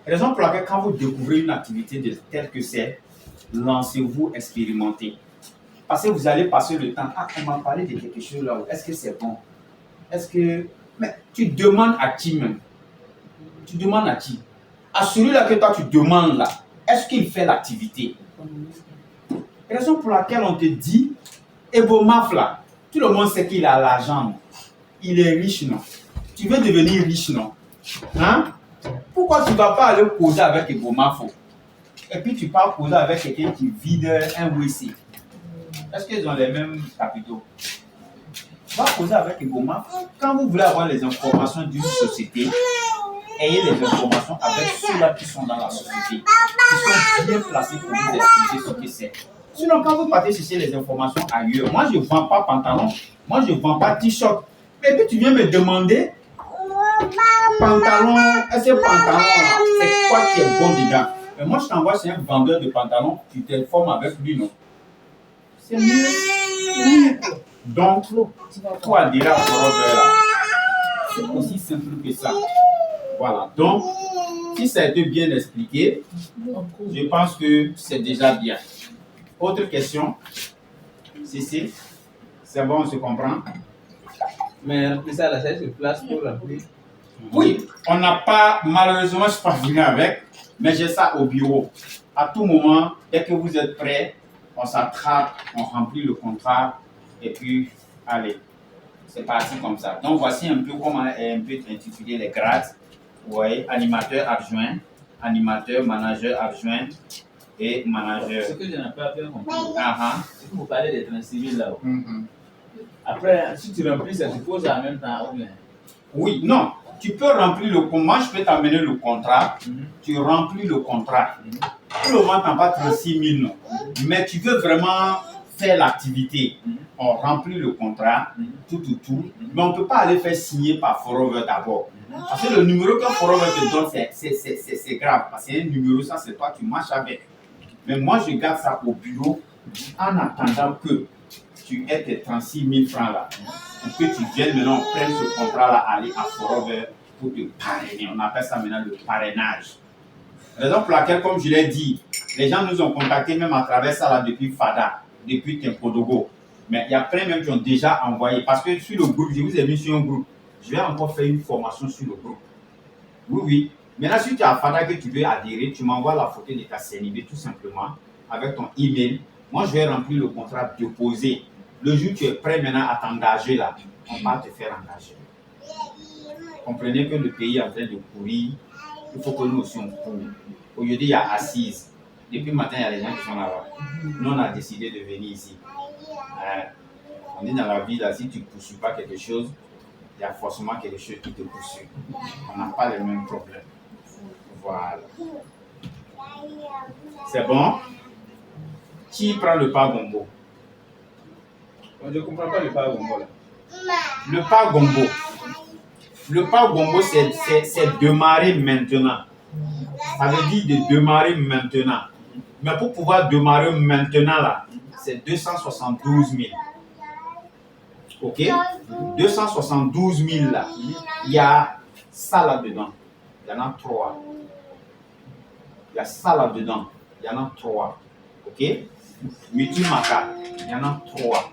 Raison pour laquelle, quand vous découvrez une activité telle que c'est, lancez-vous, expérimentez. Parce que vous allez passer le temps. Ah, on m'a parlé de quelque chose là. Est-ce que c'est bon? Est-ce que. Mais tu demandes à qui même? Tu demandes à qui? À celui-là que toi tu demandes là. Est-ce qu'il fait l'activité? Raison pour laquelle on te dit, Ebomaf là, tout le monde sait qu'il a l'argent. Il est riche, non? Tu veux devenir riche, non? Hein? Pourquoi tu ne vas pas aller causer avec Ebomaf? Et puis tu pars causer avec quelqu'un qui vide un WC. Est-ce qu'ils ont les mêmes capitaux? Va causer avec Ebomaf. Quand vous voulez avoir les informations d'une société, ayez les informations avec ceux-là qui sont dans la société, qui sont bien placés pour vous expliquer ce que c'est. Sinon, quand vous partez chercher les informations ailleurs, moi je ne vends pas pantalon, moi je ne vends pas t-shirt. Et puis tu viens me demander, pantalon, est-ce que pantalon, c'est quoi qui est bon dedans? Mais moi je t'envoie chez un vendeur de pantalons, tu t'informes avec lui, non? C'est mieux. Donc, pour adhérer à Forever là, c'est aussi simple que ça. Voilà, donc, si ça a été bien expliqué, je pense que c'est déjà bien. Autre question? Cécile? C'est bon, on se comprend? Mais remplir ça, là, c'est sur place pour remplir. Oui, on n'a pas, malheureusement, je ne suis pas venu avec, mais j'ai ça au bureau. À tout moment, dès que vous êtes prêts, on s'attrape, on remplit le contrat, et puis, allez, c'est parti comme ça. Donc, voici un peu comment est un peu intitulé les grades. Vous voyez, animateur adjoint, animateur, manager adjoint et manager. Ce que je n'ai pas bien compris, C'est que vous parlez des trains civils là-haut. Après, si tu remplis, ça suppose en même temps. Oui, non. Tu peux remplir le contrat. Moi, je peux t'amener le contrat. Tu remplis le contrat. Pour le moment, tu n'as pas 36 000, non. Mais tu veux vraiment faire l'activité. On remplit le contrat, tout. Mais on ne peut pas aller faire signer par Forever d'abord. Parce que le numéro que Forever te donne, c'est grave. Parce que un numéro, ça, c'est toi, tu marches avec. Mais moi, je garde ça au bureau en attendant que tu aies tes 36 000 francs là. Pour que tu viennes maintenant prendre ce contrat là, aller à Forever pour te parrainer. On appelle ça maintenant le parrainage. Raison pour laquelle, comme je l'ai dit, les gens nous ont contactés même à travers ça là depuis FADA, depuis Tempodogo. Mais il y a plein même qui ont déjà envoyé. Parce que sur le groupe, je vous ai mis sur un groupe. Je vais encore faire une formation sur le groupe. Oui. Maintenant, si tu as FADA que tu veux adhérer, tu m'envoies la photo de ta CNIB tout simplement avec ton email. Moi, je vais remplir le contrat déposé. Le jour où tu es prêt maintenant à t'engager là, on va te faire engager. Comprenez que le pays est en train de courir. Il faut que nous aussi on court. Aujourd'hui, il y a assise. Depuis le matin, il y a les gens qui sont là-bas. Nous, on a décidé de venir ici. On dit dans la vie, là, si tu ne poursuis pas quelque chose, il y a forcément quelque chose qui te poursuit. On n'a pas les mêmes problèmes. Voilà. C'est bon? Qui prend le pas gombo? Je ne comprends pas le pas gombo là. Le pas gombo. Le pas gombo, c'est démarrer maintenant. Ça veut dire de démarrer maintenant. Mais pour pouvoir démarrer maintenant là, c'est 272 000. Ok? 272 000 là. Il y a ça là-dedans. Il y en a 3. Il y a ça là-dedans. Il y en a 3. Ok? Multimaka, il y en a 3.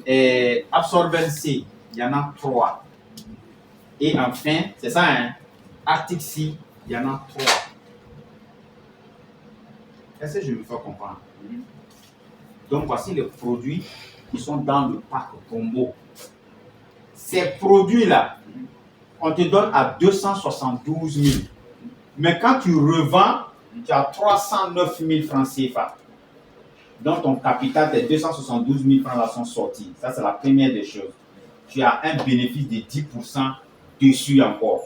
Et absorbency, il y en a 3. Et enfin, c'est ça, hein? Artixi, il y en a 3. Est-ce que je me fais comprendre? Donc, voici les produits qui sont dans le pack combo. Ces produits-là, on te donne à 272 000. Mais quand tu revends, tu as 309 000 francs CFA. Donc ton capital, tes 272 000 francs là sont sortis. Ça, c'est la première des choses. Tu as un bénéfice de 10% dessus encore.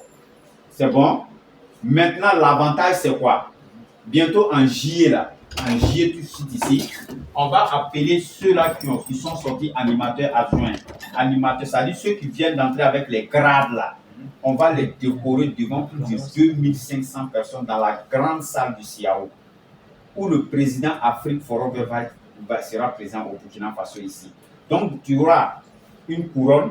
C'est bon? Maintenant, l'avantage, c'est quoi? Bientôt en juillet, là, en juillet, tout de suite ici, on va appeler ceux-là qui sont sortis animateurs adjoints. Animateurs, c'est-à-dire ceux qui viennent d'entrer avec les grades là. On va les décorer devant plus de 2500 personnes dans la grande salle du CIAO, où le président Afrique Forever sera présent au Burkina Faso ici. Donc, tu auras une couronne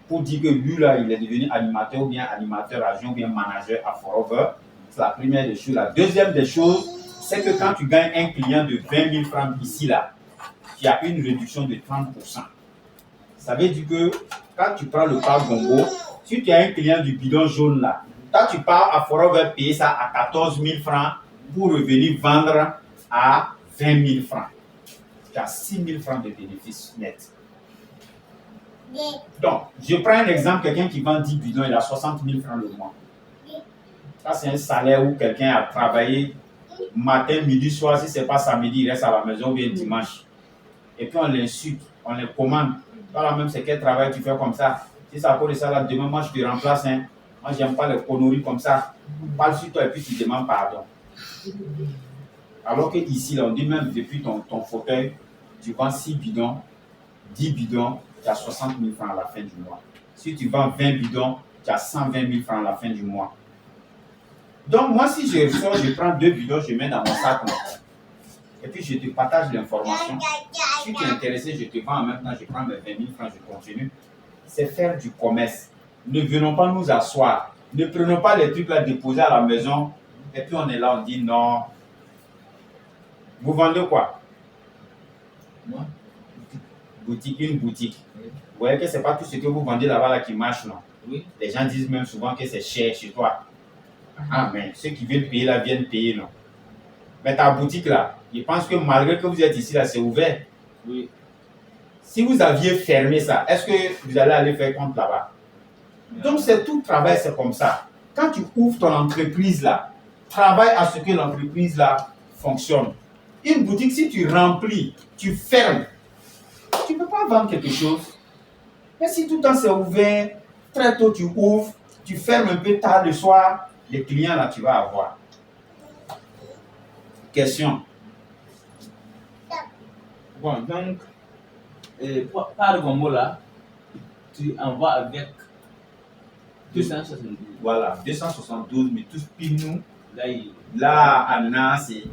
pour dire que lui, là, il est devenu animateur ou bien animateur adjoint ou bien manager à Forever. C'est la première des choses. La deuxième des choses, c'est que quand tu gagnes un client de 20 000 francs ici, là, tu as une réduction de 30%. Ça veut dire que quand tu prends le parc Gombo, si tu as un client du bidon jaune là, toi tu pars à Forever payer ça à 14 000 francs pour revenir vendre à 20 000 francs. Tu as 6 000 francs de bénéfices nets. Donc, je prends un exemple, quelqu'un qui vend 10 bidons, il a 60 000 francs le mois. Ça, c'est un salaire où quelqu'un a travaillé matin, midi, soir. Si ce n'est pas samedi, il reste à la maison ou bien dimanche. Et puis on l'insulte, on les commande. Voilà, même c'est quel travail tu fais comme ça. Si ça cause de ça, là, demain, moi, je te remplace. Hein. Moi, je n'aime pas les conneries comme ça. Parle sur toi et puis tu demandes pardon. Alors qu'ici, on dit même depuis ton fauteuil, tu vends 6 bidons, 10 bidons, tu as 60 000 francs à la fin du mois. Si tu vends 20 bidons, tu as 120 000 francs à la fin du mois. Donc, moi, si je sors, je prends 2 bidons, je mets dans mon sac. Et puis, je te partage l'information. Si tu es intéressé, je te vends en même temps, je prends mes 20 000 francs, je continue. C'est faire du commerce. Ne venons pas nous asseoir. Ne prenons pas les trucs là déposés à la maison. Et puis, on est là, on dit non. Vous vendez quoi? Moi? Boutique, une boutique. Oui. Vous voyez que ce n'est pas tout ce que vous vendez là-bas là qui marche, non? Oui. Les gens disent même souvent que c'est cher chez toi. Ah, mais ceux qui veulent payer là viennent payer, non? Mais ta boutique là, je pense que malgré que vous êtes ici là, c'est ouvert. Oui. Si vous aviez fermé ça, est-ce que vous allez aller faire compte là-bas? Donc, c'est tout travail, c'est comme ça. Quand tu ouvres ton entreprise là, travaille à ce que l'entreprise là fonctionne. Une boutique, si tu remplis, tu fermes, tu ne peux pas vendre quelque chose. Mais si tout le temps c'est ouvert, très tôt tu ouvres, tu fermes un peu tard le soir, les clients là, tu vas avoir. Question. Bon, donc, par Gombo là, tu envoies avec 272. Voilà, 272, mais tous pile nous. Là, Là, à Nancy,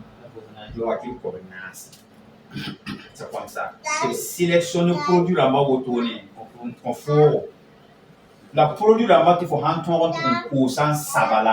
c'est comme ça. C'est sélectionner le produit là-bas au tourner. La produit là-bas qu'il faut rentrer au cours sans savala.